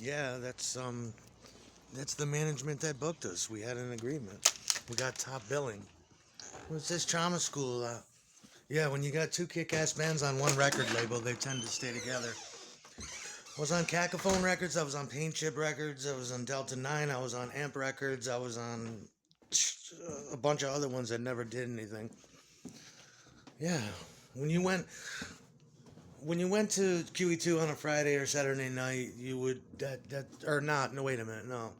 Yeah, that's the management that booked us. We had an agreement. We got top billing. It was this trauma school. Yeah, when you got two kick-ass bands on one record label, they tend to stay together. I was on Cacophone Records. I was on Paint Chip Records. I was on Delta 9. I was on Amp Records. I was on a bunch of other ones that never did anything. Yeah, when you went when you went to QE2 on a Friday or Saturday night, you would that or not? No, wait a minute. No,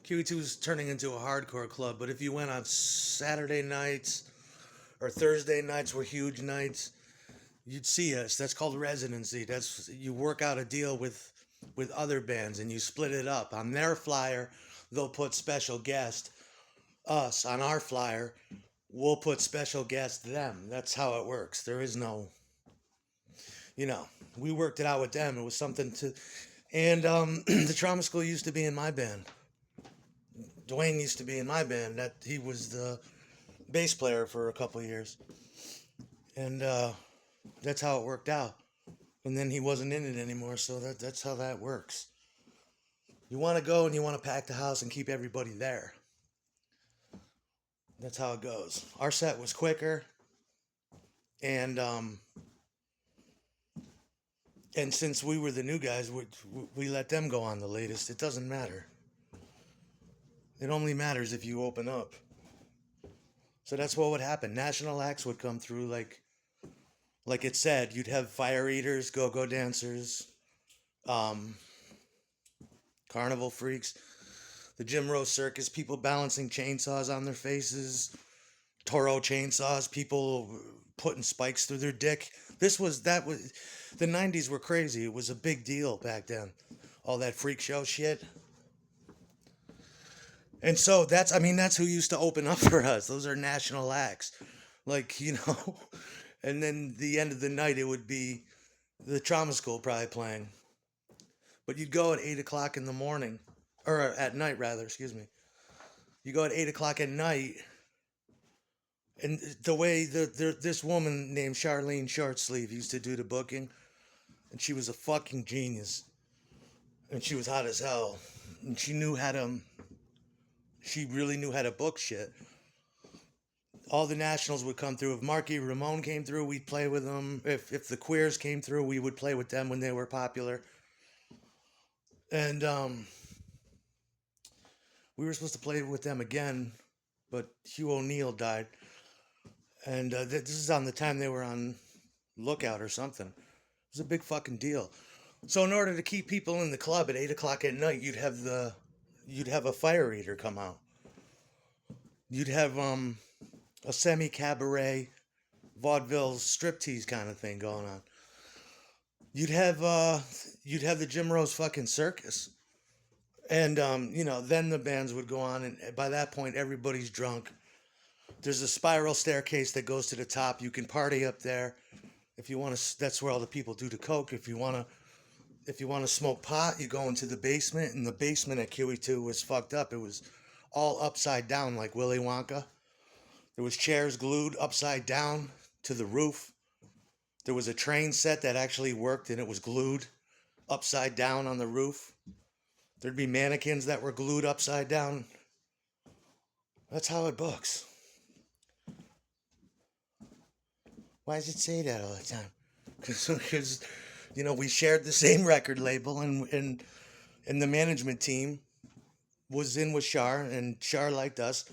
QE2 is turning into a hardcore club. But if you went on Saturday nights or Thursday nights were huge nights, you'd see us. That's called residency. That's you work out a deal with other bands and you split it up. On their flyer, they'll put special guest us. On our flyer, we'll put special guest them. That's how it works. There is no, you know, we worked it out with them. It was something to, and the Trauma School used to be in my band. Dwayne used to be in my band. That he was the bass player for a couple of years, and that's how it worked out. And then he wasn't in it anymore, so that's how that works. You want to go and you want to pack the house and keep everybody there. That's how it goes. Our set was quicker, and since we were the new guys, we let them go on the latest. It doesn't matter. It only matters if you open up. So that's what would happen. National acts would come through like it said. You'd have fire eaters, go-go dancers, um, carnival freaks, the Jim Rose Circus, people balancing chainsaws on their faces, Toro chainsaws, people putting spikes through their dick. The 90s were crazy. It was a big deal back then. All that freak show shit. And so that's who used to open up for us. Those are national acts. Like. And then the end of the night, it would be the Trauma School probably playing. But you'd go at 8 o'clock in the morning, or at night rather, excuse me. You go at 8 o'clock at night, and the way this woman named Charlene Shortsleeve used to do the booking, and she was a fucking genius. And she was hot as hell. And she really knew how to book shit. All the nationals would come through. If Marky Ramone came through, we'd play with them. If the Queers came through, we would play with them when they were popular. And we were supposed to play with them again, but Hugh O'Neill died. And this is on the time they were on Lookout or something. It was a big fucking deal. So in order to keep people in the club at 8 o'clock at night, you'd have a fire eater come out. You'd have a semi-cabaret vaudeville striptease kind of thing going on. You'd have the Jim Rose fucking circus. And then the bands would go on, and by that point everybody's drunk. There's a spiral staircase that goes to the top. You can party up there. If you want to, that's where all the people do the coke. If you want to smoke pot, you go into the basement, and the basement at QE2 was fucked up. It was all upside down like Willy Wonka. There was chairs glued upside down to the roof. There was a train set that actually worked, and it was glued upside down on the roof. There'd be mannequins that were glued upside down. That's how it books. Why does it say that all the time? Because we shared the same record label, and the management team was in with Shar, and Shar liked us.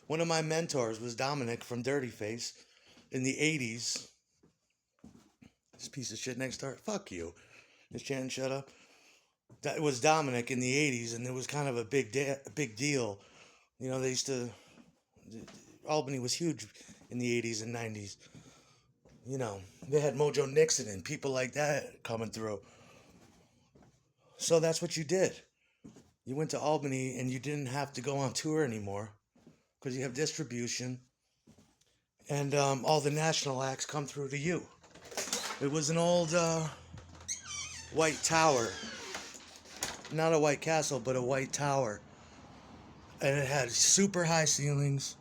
One of my mentors was Dominic from Dirty Face in the 80s. This piece of shit next door. Fuck you. Miss Chan, shut up. That was Dominic in the 80s, and it was kind of a big deal. They used to... Albany was huge in the 80s and 90s. They had Mojo Nixon and people like that coming through. So that's what you did. You went to Albany, and you didn't have to go on tour anymore because you have distribution, and all the national acts come through to you. It was an old white tower. Not a white castle, but a white tower. And it had super high ceilings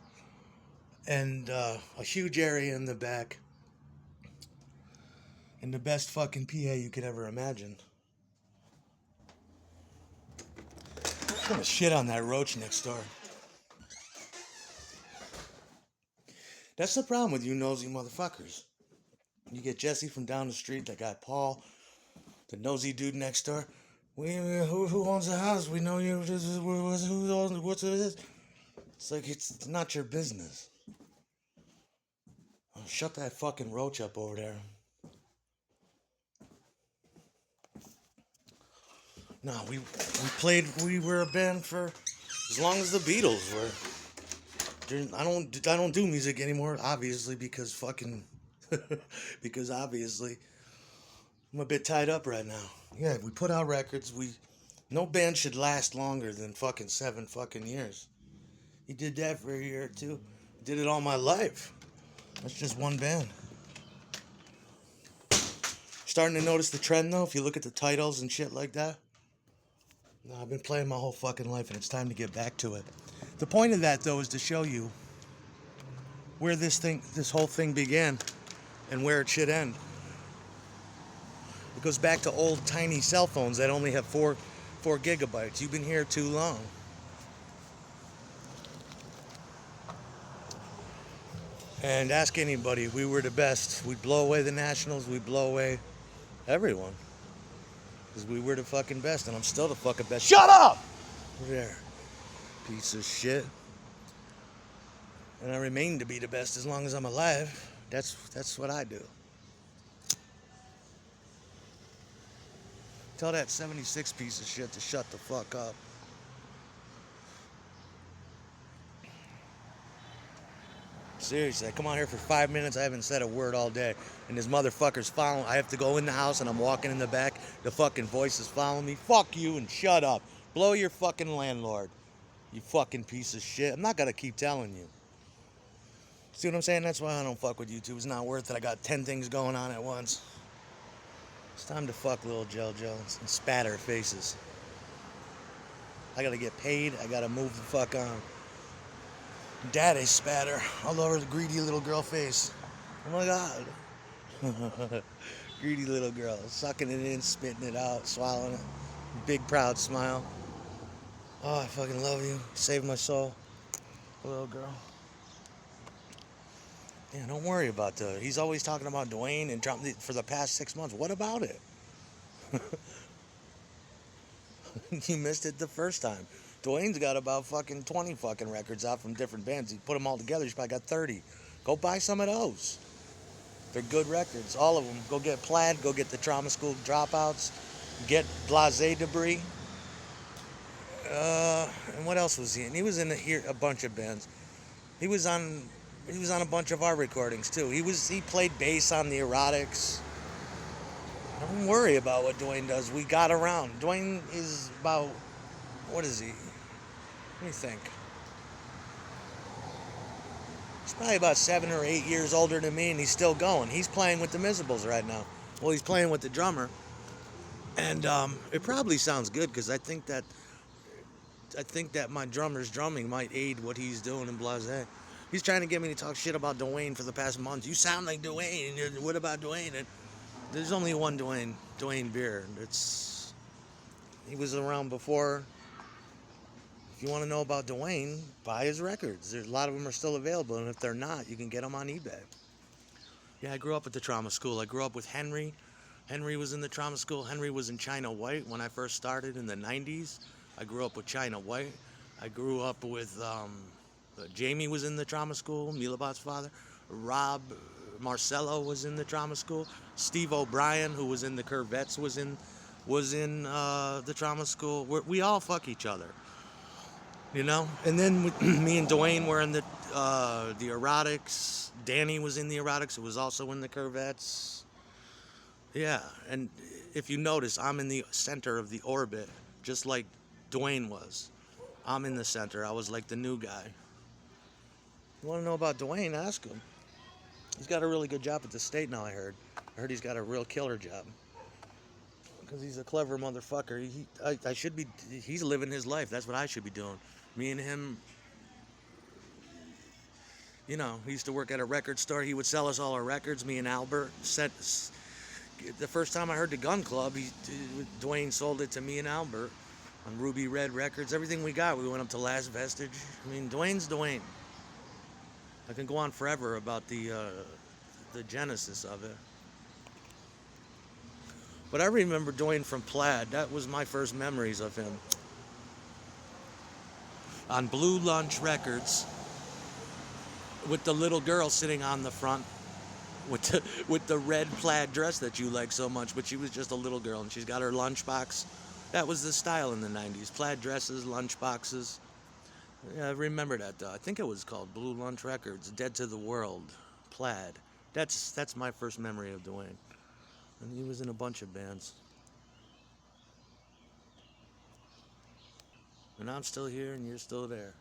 and a huge area in the back. And the best fucking PA you could ever imagine. I'm gonna shit on that roach next door. That's the problem with you nosy motherfuckers. You get Jesse from down the street, that guy Paul, the nosy dude next door. Who owns the house? We know you. Who owns what's it is? It's like it's not your business. Oh, shut that fucking roach up over there. No, we played. We were a band for as long as the Beatles were. I don't do music anymore, obviously, because fucking because obviously I'm a bit tied up right now. Yeah, we put out records. No band should last longer than fucking 7 fucking years. He did that for a year or two. Did it all my life. That's just one band. Starting to notice the trend though, if you look at the titles and shit like that. No, I've been playing my whole fucking life and it's time to get back to it. The point of that though is to show you where this whole thing began and where it should end. It goes back to old tiny cell phones that only have 4 gigabytes. You've been here too long. And ask anybody, we were the best. We'd blow away the Nationals, we'd blow away everyone. Because we were the fucking best, and I'm still the fucking best. Shut up! There. Piece of shit. And I remain to be the best as long as I'm alive. That's what I do. Tell that 76 piece of shit to shut the fuck up. Seriously, I come out here for 5 minutes, I haven't said a word all day. And this motherfucker's following. I have to go in the house and I'm walking in the back. The fucking voice is following me. Fuck you and shut up. Blow your fucking landlord. You fucking piece of shit. I'm not gonna keep telling you. See what I'm saying? That's why I don't fuck with YouTube. It's not worth it. I got 10 things going on at once. It's time to fuck little JoJo and spat her faces. I gotta get paid. I gotta move the fuck on. Daddy spatter all over the greedy little girl face. Oh my god. Greedy little girl. Sucking it in, spitting it out, swallowing it. Big proud smile. Oh, I fucking love you. You saved my soul. Little girl. Yeah, don't worry about he's always talking about Dwayne and Trump for the past 6 months. What about it? You missed it the first time. Dwayne's got about fucking 20 fucking records out from different bands. He put them all together, he's probably got 30. Go buy some of those. They're good records, all of them. Go get Plaid, go get the Trauma School Dropouts, get Blase Debris. And what else was he in? He was in a bunch of bands. He was on a bunch of our recordings too. He played bass on the Erotics. Don't worry about what Dwayne does. We got around. Dwayne is about, what is he? Let me think. He's probably about 7 or 8 years older than me, and he's still going. He's playing with the Miserables right now. Well, he's playing with the drummer, and it probably sounds good because I think that my drummer's drumming might aid what he's doing in Blase. He's trying to get me to talk shit about Dwayne for the past month. You sound like Dwayne. What about Dwayne? And there's only one Dwayne Beer. He was around before. If you want to know about Dwayne, buy his records. There's a lot of them are still available, and if they're not, you can get them on eBay. Yeah, I grew up at the Trauma School. I grew up with Henry. Henry was in the Trauma School. Henry was in China White when I first started in the 90s. I grew up with China White. I grew up with Jamie was in the Trauma School, Milabot's father. Rob Marcello was in the Trauma School. Steve O'Brien, who was in the Curvettes, was in the Trauma School. We all fuck each other. You know, and then me and Dwayne were in the Erotics. Danny was in the Erotics, who was also in the Curvettes. Yeah, and if you notice, I'm in the center of the orbit, just like Dwayne was. I'm in the center. I was like the new guy. You want to know about Dwayne? Ask him. He's got a really good job at the state now, I heard. I heard he's got a real killer job. Because he's a clever motherfucker. He's living his life. That's what I should be doing. Me and him, you know, he used to work at a record store. He would sell us all our records. Me and Albert the first time I heard the Gun Club, Dwayne sold it to me and Albert on Ruby Red Records. Everything we got, we went up to Last Vestige. I mean, Dwayne's Dwayne. I can go on forever about the genesis of it. But I remember Dwayne from Plaid. That was my first memories of him. On Blue Lunch Records, with the little girl sitting on the front with the red plaid dress that you like so much, but she was just a little girl and she's got her lunchbox. That was the style in the 90s. Plaid dresses, lunchboxes. Yeah, I remember that though. I think it was called Blue Lunch Records, Dead to the World, Plaid. That's my first memory of Dwayne. And he was in a bunch of bands. And I'm still here and you're still there.